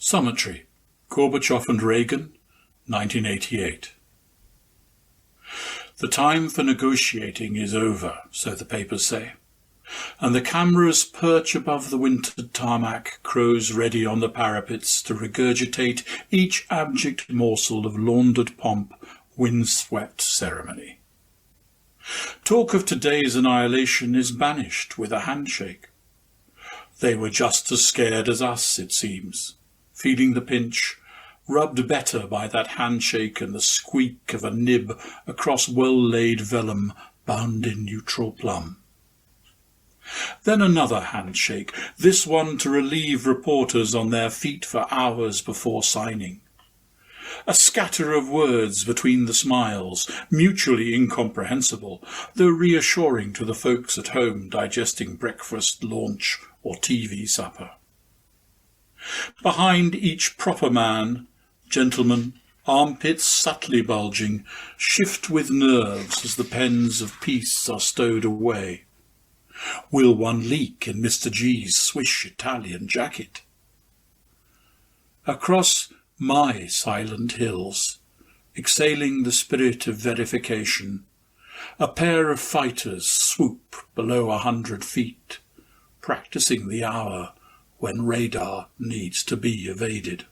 Summitry, Gorbachev and Reagan, 1988. The time for negotiating is over, so the papers say, and the cameras perch above the wintered tarmac, crows ready on the parapets to regurgitate each abject morsel of laundered pomp, windswept ceremony. Talk of today's annihilation is banished with a handshake. They were just as scared as us, it seems, feeling the pinch, rubbed better by that handshake and the squeak of a nib across well-laid vellum bound in neutral plum. Then another handshake, this one to relieve reporters on their feet for hours before signing. A scatter of words between the smiles, mutually incomprehensible, though reassuring to the folks at home digesting breakfast, lunch, or TV supper. Behind each proper man, gentlemen, armpits subtly bulging, shift with nerves as the pens of peace are stowed away. Will one leak in Mr. G's swish Italian jacket? Across my silent hills, exhaling the spirit of verification, a pair of fighters swoop below 100 feet, practicing the hour when radar needs to be evaded.